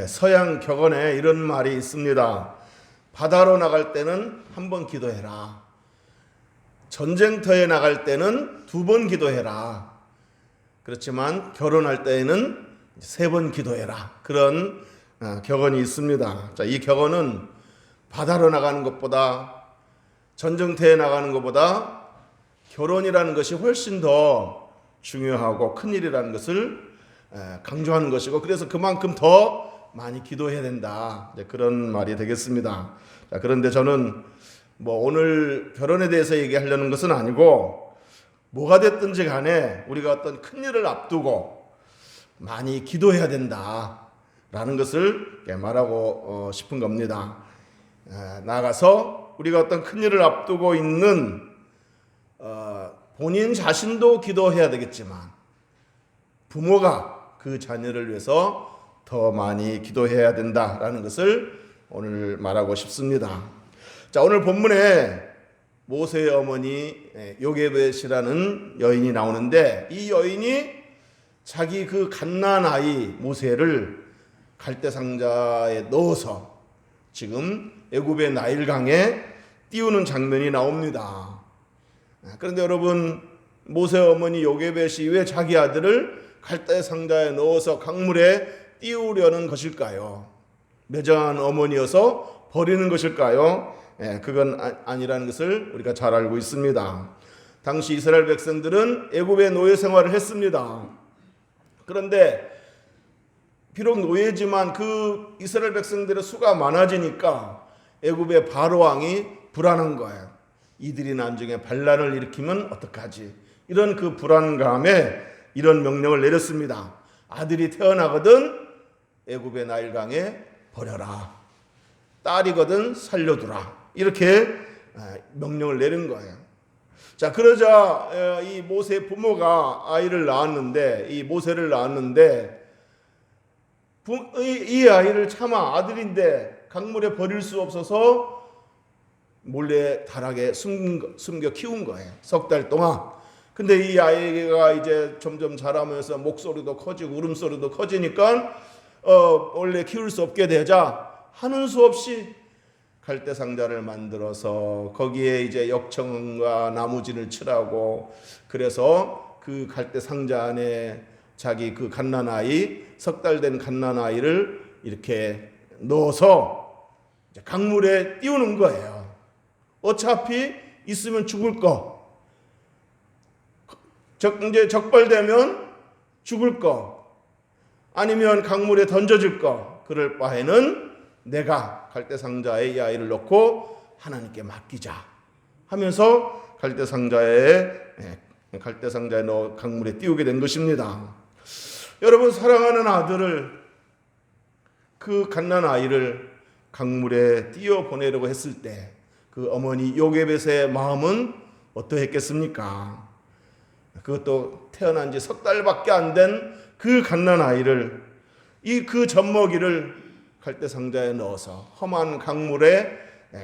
서양 격언에 이런 말이 있습니다. 바다로 나갈 때는 한 번 기도해라. 전쟁터에 나갈 때는 2번 기도해라. 그렇지만 결혼할 때에는 3번 기도해라. 그런 격언이 있습니다. 자, 이 격언은 바다로 나가는 것보다, 전쟁터에 나가는 것보다 결혼이라는 것이 훨씬 더 중요하고 큰일이라는 것을 강조하는 것이고, 그래서 그만큼 더 많이 기도해야 된다, 그런 말이 되겠습니다. 자, 그런데 저는 오늘 결혼에 대해서 얘기하려는 것은 아니고, 뭐가 됐든지 간에 우리가 어떤 큰일을 앞두고 많이 기도해야 된다라는 것을 말하고 싶은 겁니다. 나아가서 우리가 어떤 큰일을 앞두고 있는 본인 자신도 기도해야 되겠지만, 부모가 그 자녀를 위해서 더 많이 기도해야 된다라는 것을 오늘 말하고 싶습니다. 자, 오늘 본문에 모세의 어머니 요게벳이라는 여인이 나오는데, 이 여인이 자기 그 갓난 아이 모세를 갈대상자에 넣어서 지금 애굽의 나일강에 띄우는 장면이 나옵니다. 그런데 여러분, 모세 어머니 요게벳이 왜 자기 아들을 갈대상자에 넣어서 강물에 띄우려는 것일까요? 매정한 어머니여서 버리는 것일까요? 그건 아니라는 것을 우리가 잘 알고 있습니다. 당시 이스라엘 백성들은 애굽의 노예 생활을 했습니다. 그런데 비록 노예지만 그 이스라엘 백성들의 수가 많아지니까 애굽의 바로 왕이 불안한 거예요. 이들이 나중에 반란을 일으키면 어떡하지? 이런 그 불안감에 이런 명령을 내렸습니다. 아들이 태어나거든 애굽의 나일강에 버려라. 딸이거든 살려두라. 이렇게 명령을 내린 거예요. 자, 그러자 이 모세 부모가 아이를 낳았는데, 이 모세를 낳았는데, 이 아이를 차마 아들인데 강물에 버릴 수 없어서 몰래 다락에 숨겨 키운 거예요. 3달 동안. 근데 이 아이가 이제 점점 자라면서 목소리도 커지고 울음소리도 커지니까 원래 키울 수 없게 되자 하는 수 없이 갈대상자를 만들어서 거기에 이제 역청과 나무진을 칠하고, 그래서 그 갈대상자 안에 자기 그 갓난아이, 3달 된 갓난아이를 이렇게 넣어서 강물에 띄우는 거예요. 어차피 있으면 죽을 거, 이제 적발되면 죽을 거, 아니면 강물에 던져질 거, 그럴 바에는 내가 갈대상자에 이 아이를 넣고 하나님께 맡기자 하면서 갈대상자에 넣어 강물에 띄우게 된 것입니다. 여러분, 사랑하는 아들을, 그 갓난아이를 강물에 띄워 보내려고 했을 때 그 어머니 요게벳의 마음은 어떠했겠습니까? 그것도 태어난 지 3달밖에 안 된 그 갓난아이를, 그 젖먹이를 갈대상자에 넣어서 험한 강물에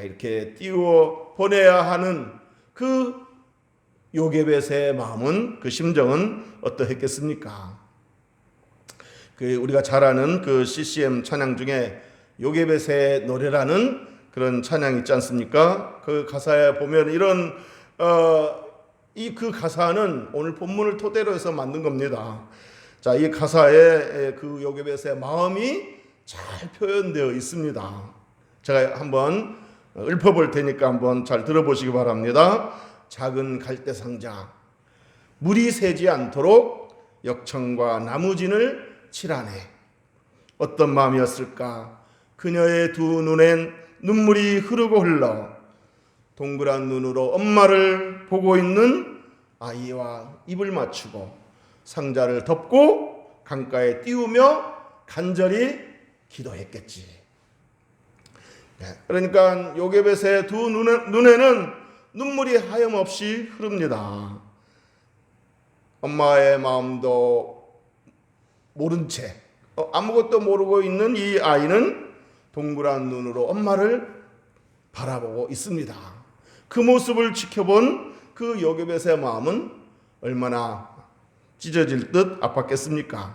이렇게 띄워 보내야 하는 그 요게벳의 마음은, 그 심정은 어떠했겠습니까? 우리가 잘 아는 그 CCM 찬양 중에 요게벳의 노래라는 그런 찬양이 있지 않습니까? 그 가사에 보면 이런 그 가사는 오늘 본문을 토대로 해서 만든 겁니다. 자, 이 가사에 그 요게벳의 마음이 잘 표현되어 있습니다. 제가 한번 읊어볼 테니까 한번 잘 들어보시기 바랍니다. 작은 갈대상자, 물이 새지 않도록 역청과 나무진을 칠하네. 어떤 마음이었을까? 그녀의 두 눈엔 눈물이 흐르고 흘러 동그란 눈으로 엄마를 보고 있는 아이와 입을 맞추고 상자를 덮고 강가에 띄우며 간절히 기도했겠지. 그러니까 요게벳의 두 눈에는 눈물이 하염없이 흐릅니다. 엄마의 마음도 모른 채 아무것도 모르고 있는 이 아이는 동그란 눈으로 엄마를 바라보고 있습니다. 그 모습을 지켜본 그 요게벳의 마음은 얼마나 찢어질 듯 아팠겠습니까?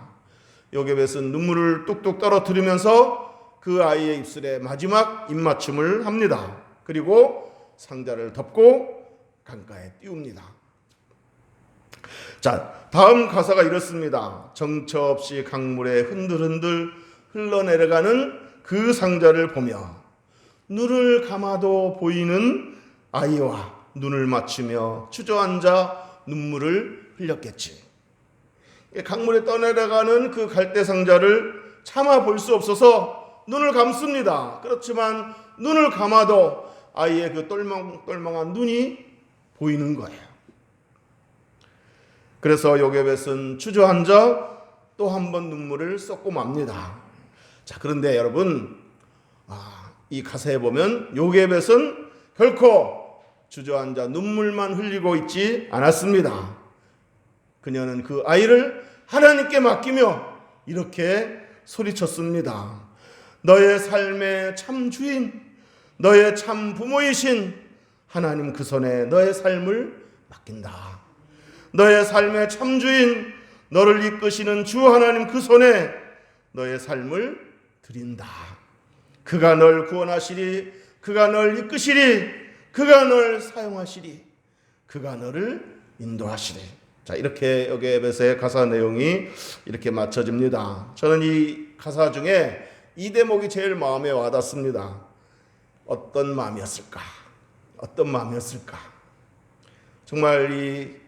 요게벳은 눈물을 뚝뚝 떨어뜨리면서 그 아이의 입술에 마지막 입맞춤을 합니다. 그리고 상자를 덮고 강가에 띄웁니다. 자, 다음 가사가 이렇습니다. 정처 없이 강물에 흔들흔들 흘러내려가는 그 상자를 보며 눈을 감아도 보이는 아이와 눈을 맞추며 주저앉아 눈물을 흘렸겠지. 강물에 떠내려가는 그 갈대 상자를 차마 볼 수 없어서 눈을 감습니다. 그렇지만 눈을 감아도 아이의 그 똘망똘망한 눈이 보이는 거예요. 그래서 요게벳은 주저앉아 또 한 번 눈물을 쏟고 맙니다. 자, 그런데 여러분, 이 가사에 보면 요게벳은 결코 주저앉아 눈물만 흘리고 있지 않았습니다. 그녀는 그 아이를 하나님께 맡기며 이렇게 소리쳤습니다. 너의 삶의 참 주인, 너의 참 부모이신 하나님 그 손에 너의 삶을 맡긴다. 너의 삶의 참 주인, 너를 이끄시는 주 하나님 그 손에 너의 삶을 드린다. 그가 널 구원하시리, 그가 널 이끄시리, 그가 널 사용하시리, 그가 너를 인도하시리. 자, 이렇게 요게벳의 가사 내용이 이렇게 맞춰집니다. 저는 이 가사 중에 이 대목이 제일 마음에 와닿습니다. 어떤 마음이었을까? 어떤 마음이었을까? 정말 이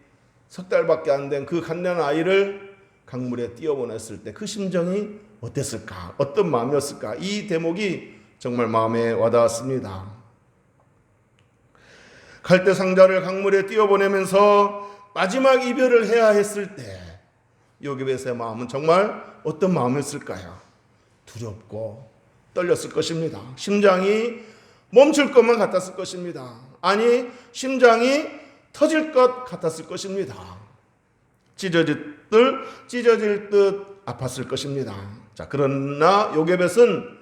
석 달밖에 안 된 그 갓난 아이를 강물에 띄워보냈을 때 그 심정이 어땠을까? 어떤 마음이었을까? 이 대목이 정말 마음에 와닿았습니다. 갈대 상자를 강물에 띄워보내면서 마지막 이별을 해야 했을 때 요게벳의 마음은 정말 어떤 마음이었을까요? 두렵고 떨렸을 것입니다. 심장이 멈출 것만 같았을 것입니다. 아니, 심장이 터질 것 같았을 것입니다. 찢어질 듯 아팠을 것입니다. 자, 그러나 요게벳은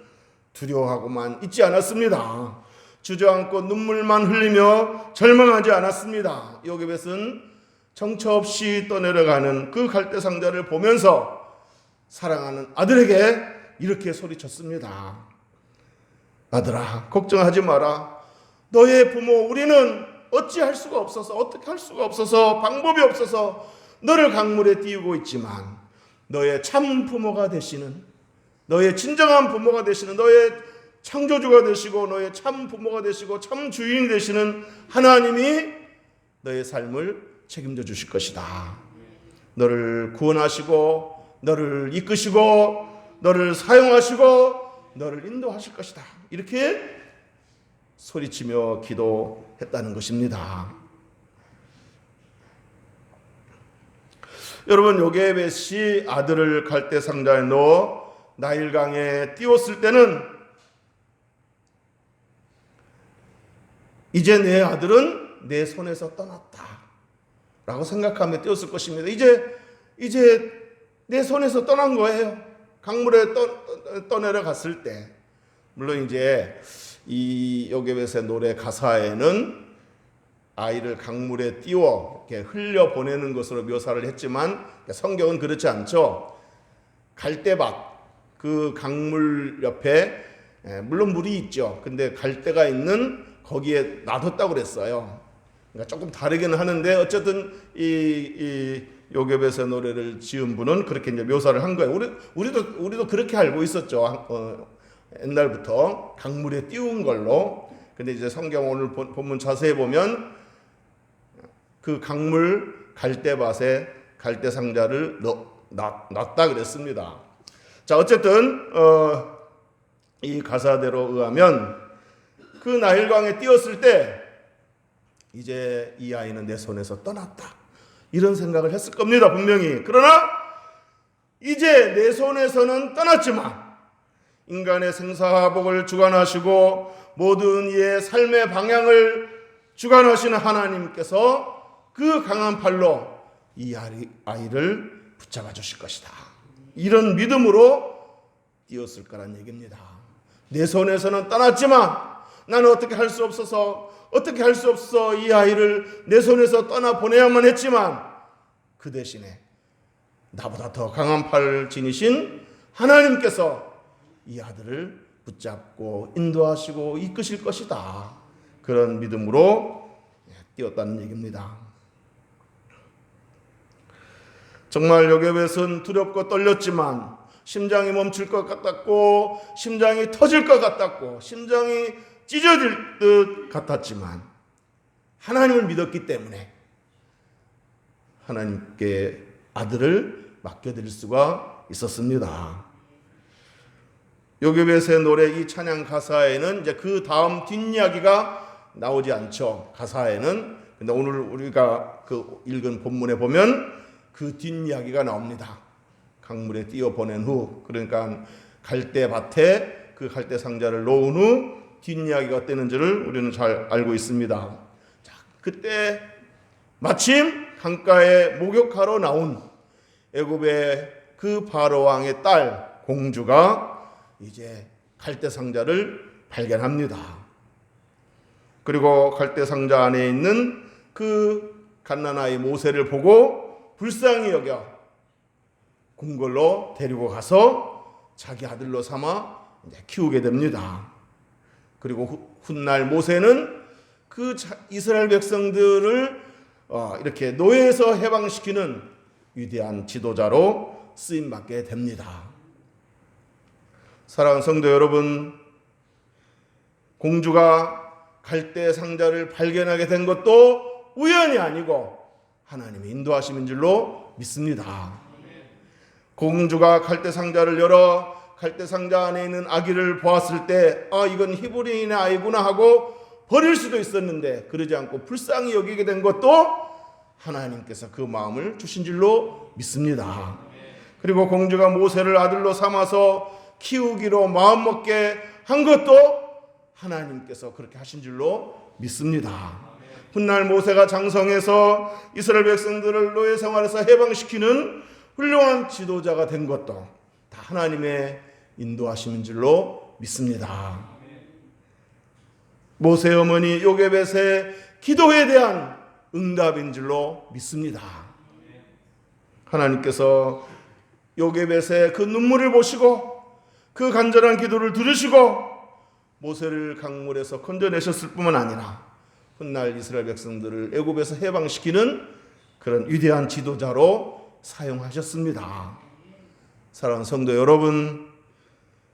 두려워하고만 있지 않았습니다. 주저앉고 눈물만 흘리며 절망하지 않았습니다. 요게벳은 정처 없이 떠내려가는 그 갈대 상자를 보면서 사랑하는 아들에게 이렇게 소리쳤습니다. 아들아, 걱정하지 마라. 너의 부모 우리는 어찌할 수가 없어서, 어떻게 할 수가 없어서, 방법이 없어서 너를 강물에 띄우고 있지만 너의 참 부모가 되시는, 너의 진정한 부모가 되시는, 너의 창조주가 되시고 너의 참 부모가 되시고 참 주인이 되시는 하나님이 너의 삶을 책임져 주실 것이다. 너를 구원하시고 너를 이끄시고 너를 사용하시고 너를 인도하실 것이다. 이렇게 소리치며 기도했다는 것입니다. 여러분, 요게벳이 아들을 갈대 상자에 넣어 나일강에 띄웠을 때는 이제 내 아들은 내 손에서 떠났다 라고 생각하며 띄웠을 것입니다. 이제 내 손에서 떠난 거예요. 강물에 떠내려갔을 때. 물론 이제 이 요게벳의 노래 가사에는 아이를 강물에 띄워 이렇게 흘려 보내는 것으로 묘사를 했지만 성경은 그렇지 않죠. 갈대밭, 그 강물 옆에 물론 물이 있죠. 근데 갈대가 있는 거기에 놔뒀다고 그랬어요. 그러니까 조금 다르기는 하는데 어쨌든 이 요게벳의 노래를 지은 분은 그렇게 이제 묘사를 한 거예요. 우리도 그렇게 알고 있었죠. 옛날부터 강물에 띄운 걸로. 근데 이제 성경 오늘 본문 자세히 보면 그 강물 갈대밭에 갈대 상자를 놨다 그랬습니다. 자, 어쨌든 이 가사대로 의하면 그 나일강에 띄었을 때 이제 이 아이는 내 손에서 떠났다, 이런 생각을 했을 겁니다, 분명히. 그러나 이제 내 손에서는 떠났지만 인간의 생사복을 주관하시고 모든 이의 삶의 방향을 주관하시는 하나님께서 그 강한 팔로 이 아이를 붙잡아 주실 것이다, 이런 믿음으로 띄었을 거란 얘기입니다. 내 손에서는 떠났지만 나는 어떻게 할 수 없어서 이 아이를 내 손에서 떠나 보내야만 했지만 그 대신에 나보다 더 강한 팔을 지니신 하나님께서 이 아들을 붙잡고 인도하시고 이끄실 것이다. 그런 믿음으로 뛰었다는 얘기입니다. 정말 요게벳은 두렵고 떨렸지만 심장이 멈출 것 같았고 심장이 터질 것 같았고 심장이 찢어질 듯 같았지만 하나님을 믿었기 때문에 하나님께 아들을 맡겨드릴 수가 있었습니다. 요게벳의 노래 이 찬양 가사에는 이제 그 다음 뒷이야기가 나오지 않죠. 가사에는. 근데 오늘 우리가 그 읽은 본문에 보면 그 뒷이야기가 나옵니다. 강물에 띄어 보낸 후, 그러니까 갈대밭에 그 갈대 상자를 놓은 후 뒷이야기가 어땠는지를 우리는 잘 알고 있습니다. 자, 그때 마침 강가에 목욕하러 나온 애굽의 그 바로 왕의 딸 공주가 이제 갈대 상자를 발견합니다. 그리고 갈대 상자 안에 있는 그 갓난아이 모세를 보고 불쌍히 여겨 궁궐로 데리고 가서 자기 아들로 삼아 키우게 됩니다. 그리고 훗날 모세는 그 이스라엘 백성들을 이렇게 노예에서 해방시키는 위대한 지도자로 쓰임받게 됩니다. 사랑하는 성도 여러분, 공주가 갈대 상자를 발견하게 된 것도 우연이 아니고 하나님의 인도하심인 줄로 믿습니다. 공주가 갈대 상자를 열어 갈대 상자 안에 있는 아기를 보았을 때 이건 히브리인의 아이구나 하고 버릴 수도 있었는데 그러지 않고 불쌍히 여기게 된 것도 하나님께서 그 마음을 주신 줄로 믿습니다. 그리고 공주가 모세를 아들로 삼아서 키우기로 마음먹게 한 것도 하나님께서 그렇게 하신 줄로 믿습니다. 훗날 모세가 장성해서 이스라엘 백성들을 노예 생활에서 해방시키는 훌륭한 지도자가 된 것도 다 하나님의 인도하심인 줄로 믿습니다. 모세 어머니 요게벳의 기도에 대한 응답인 줄로 믿습니다. 하나님께서 요게벳의 그 눈물을 보시고 그 간절한 기도를 들으시고 모세를 강물에서 건져내셨을 뿐만 아니라 훗날 이스라엘 백성들을 애굽에서 해방시키는 그런 위대한 지도자로 사용하셨습니다. 사랑하는 성도 여러분,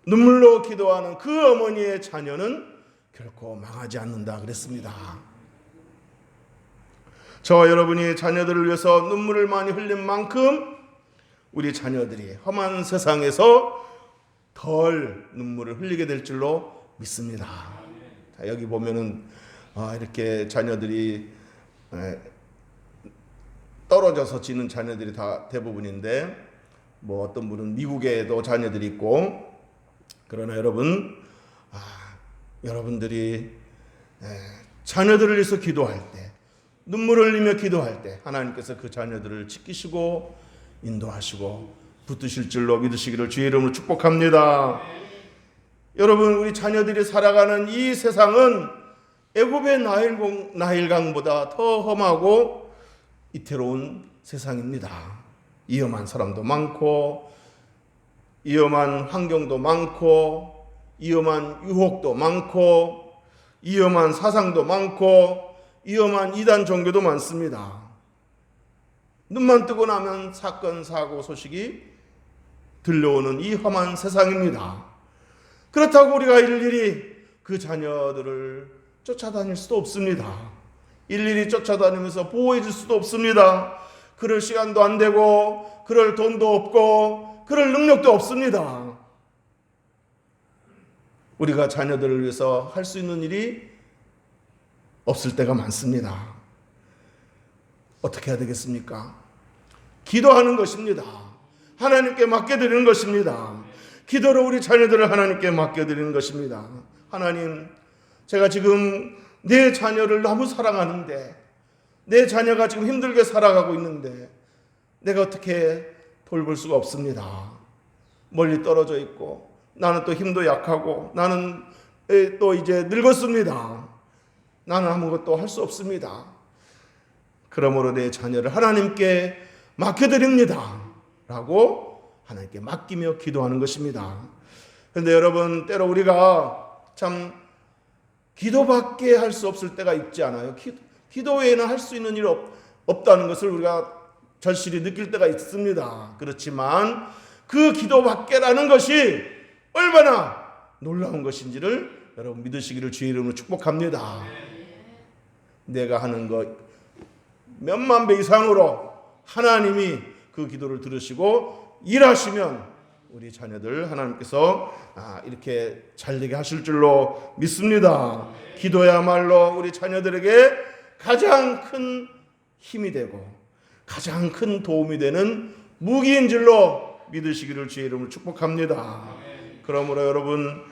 눈물로 기도하는 그 어머니의 자녀는 결코 망하지 않는다 그랬습니다. 저와 여러분이 자녀들을 위해서 눈물을 많이 흘린 만큼 우리 자녀들이 험한 세상에서 덜 눈물을 흘리게 될 줄로 믿습니다. 자, 여기 보면은 이렇게 자녀들이 떨어져서 지는 자녀들이 다 대부분인데 뭐 어떤 분은 미국에도 자녀들이 있고 그러나 여러분들이 자녀들을 위해서 기도할 때 눈물을 흘리며 기도할 때 하나님께서 그 자녀들을 지키시고 인도하시고 붙드실 줄로 믿으시기를 주의 이름으로 축복합니다. 여러분, 우리 자녀들이 살아가는 이 세상은 애굽의 나일강보다 더 험하고 이태로운 세상입니다. 위험한 사람도 많고 위험한 환경도 많고 위험한 유혹도 많고 위험한 사상도 많고 위험한 이단 종교도 많습니다. 눈만 뜨고 나면 사건 사고 소식이 들려오는 이 험한 세상입니다. 그렇다고 우리가 일일이 그 자녀들을 쫓아다닐 수도 없습니다. 일일이 쫓아다니면서 보호해 줄 수도 없습니다. 그럴 시간도 안 되고 그럴 돈도 없고 그럴 능력도 없습니다. 우리가 자녀들을 위해서 할 수 있는 일이 없을 때가 많습니다. 어떻게 해야 되겠습니까? 기도하는 것입니다. 하나님께 맡겨드리는 것입니다. 기도로 우리 자녀들을 하나님께 맡겨드리는 것입니다. 하나님, 제가 지금 내 자녀를 너무 사랑하는데 내 자녀가 지금 힘들게 살아가고 있는데 내가 어떻게 돌볼 수가 없습니다. 멀리 떨어져 있고 나는 또 힘도 약하고 나는 또 이제 늙었습니다. 나는 아무것도 할 수 없습니다. 그러므로 내 자녀를 하나님께 맡겨드립니다. 라고 하나님께 맡기며 기도하는 것입니다. 그런데 여러분, 때로 우리가 참 기도밖에 할 수 없을 때가 있지 않아요? 기도 외에는 할 수 있는 일이 없다는 것을 우리가 절실히 느낄 때가 있습니다. 그렇지만 그 기도밖에라는 것이 얼마나 놀라운 것인지를 여러분 믿으시기를 주의 이름으로 축복합니다. 내가 하는 것 몇만 배 이상으로 하나님이 그 기도를 들으시고 일하시면 우리 자녀들 하나님께서 이렇게 잘되게 하실 줄로 믿습니다. 기도야말로 우리 자녀들에게 가장 큰 힘이 되고 가장 큰 도움이 되는 무기인 줄로 믿으시기를 주의 이름으로 축복합니다. 그러므로 여러분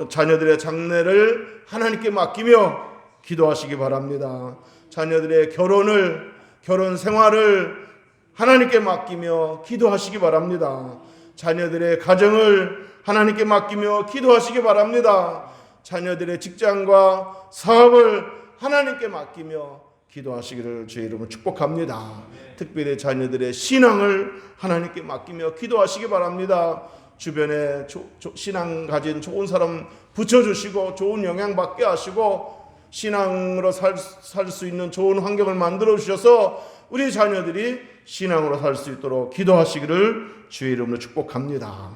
자녀들의 장래를 하나님께 맡기며 기도하시기 바랍니다. 자녀들의 결혼 생활을 하나님께 맡기며 기도하시기 바랍니다. 자녀들의 가정을 하나님께 맡기며 기도하시기 바랍니다. 자녀들의 직장과 사업을 하나님께 맡기며 기도하시기를 주의 이름으로 축복합니다. 특별히 자녀들의 신앙을 하나님께 맡기며 기도하시기 바랍니다. 주변에 신앙 가진 좋은 사람 붙여주시고 좋은 영향 받게 하시고 신앙으로 살 수 있는 좋은 환경을 만들어 주셔서 우리 자녀들이 신앙으로 살 수 있도록 기도하시기를 주의 이름으로 축복합니다.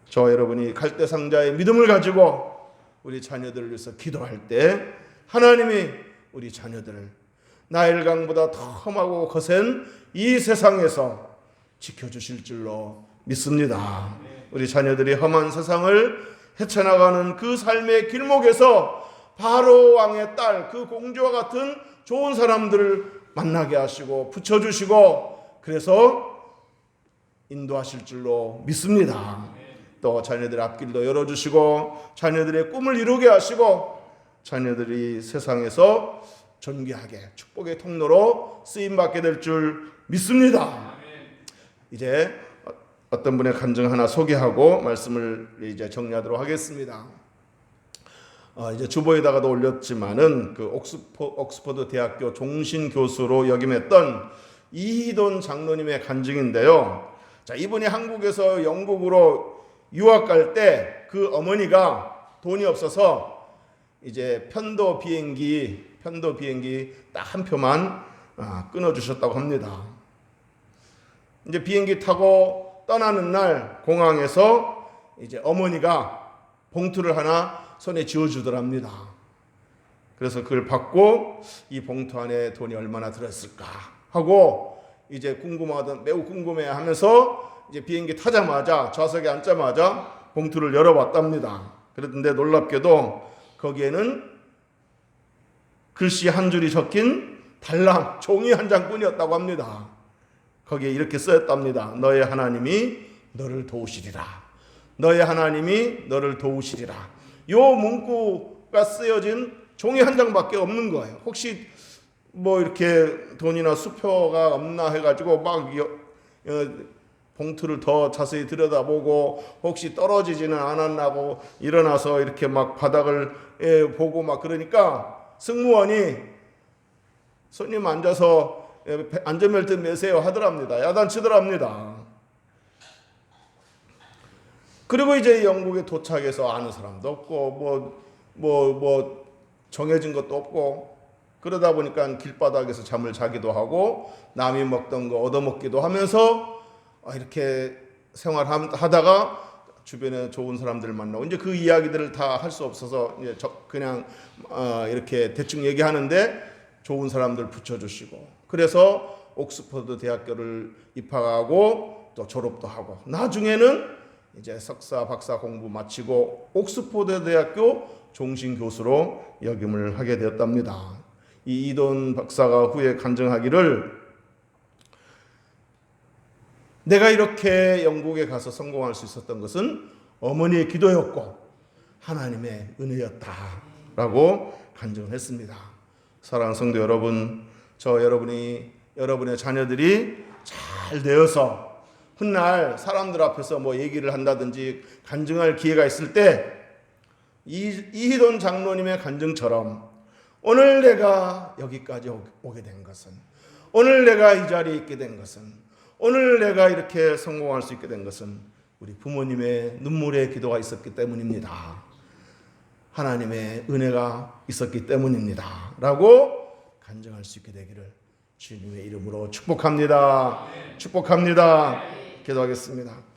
저 여러분이 갈대상자의 믿음을 가지고 우리 자녀들을 위해서 기도할 때 하나님이 우리 자녀들을 나일강보다 더 험하고 거센 이 세상에서 지켜주실 줄로 믿습니다. 우리 자녀들이 험한 세상을 헤쳐나가는 그 삶의 길목에서 바로 왕의 딸, 그 공주와 같은 좋은 사람들을 만나게 하시고 붙여주시고 그래서 인도하실 줄로 믿습니다. 또 자녀들의 앞길도 열어주시고 자녀들의 꿈을 이루게 하시고 자녀들이 세상에서 존귀하게 축복의 통로로 쓰임받게 될 줄 믿습니다. 이제 어떤 분의 간증 하나 소개하고 말씀을 이제 정리하도록 하겠습니다. 이제 주보에다가도 올렸지만은 그 옥스퍼드 대학교 종신 교수로 역임했던 이희돈 장로님의 간증인데요. 자, 이분이 한국에서 영국으로 유학 갈 때 그 어머니가 돈이 없어서 이제 편도 비행기 딱 한 표만 끊어주셨다고 합니다. 이제 비행기 타고 떠나는 날 공항에서 이제 어머니가 봉투를 하나 손에 쥐어주더랍니다. 그래서 그걸 받고 이 봉투 안에 돈이 얼마나 들었을까 하고 이제 매우 궁금해하면서 이제 비행기 타자마자 좌석에 앉자마자 봉투를 열어봤답니다. 그런데 놀랍게도 거기에는 글씨 한 줄이 적힌 달랑 종이 한 장뿐이었다고 합니다. 거기에 이렇게 쓰였답니다. 너의 하나님이 너를 도우시리라. 너의 하나님이 너를 도우시리라. 요 문구가 쓰여진 종이 한 장밖에 없는 거예요. 혹시 뭐 이렇게 돈이나 수표가 없나 해가지고 막 봉투를 더 자세히 들여다보고 혹시 떨어지지는 않았나고 일어나서 이렇게 막 바닥을 보고 막 그러니까 승무원이 손님 앉아서 안전벨트 매세요 하더랍니다. 야단치더랍니다. 그리고 이제 영국에 도착해서 아는 사람도 없고 뭐 정해진 것도 없고 그러다 보니까 길바닥에서 잠을 자기도 하고 남이 먹던 거 얻어먹기도 하면서 이렇게 생활하다가 주변에 좋은 사람들을 만나고 이제 그 이야기들을 다 할 수 없어서 이제 그냥 이렇게 대충 얘기하는데 좋은 사람들 붙여주시고 그래서 옥스퍼드 대학교를 입학하고 또 졸업도 하고 나중에는 이제 석사 박사 공부 마치고 옥스퍼드 대학교 종신 교수로 역임을 하게 되었답니다. 이 이돈 박사가 후에 간증하기를 내가 이렇게 영국에 가서 성공할 수 있었던 것은 어머니의 기도였고 하나님의 은혜였다라고 간증을 했습니다. 사랑하는 성도 여러분, 여러분의 자녀들이 잘 되어서 훗날 사람들 앞에서 뭐 얘기를 한다든지 간증할 기회가 있을 때 이희돈 장로님의 간증처럼 오늘 내가 여기까지 오게 된 것은 오늘 내가 이 자리에 있게 된 것은 오늘 내가 이렇게 성공할 수 있게 된 것은 우리 부모님의 눈물의 기도가 있었기 때문입니다. 하나님의 은혜가 있었기 때문입니다. 라고 간증할 수 있게 되기를 주님의 이름으로 축복합니다. 축복합니다. 기도하겠습니다.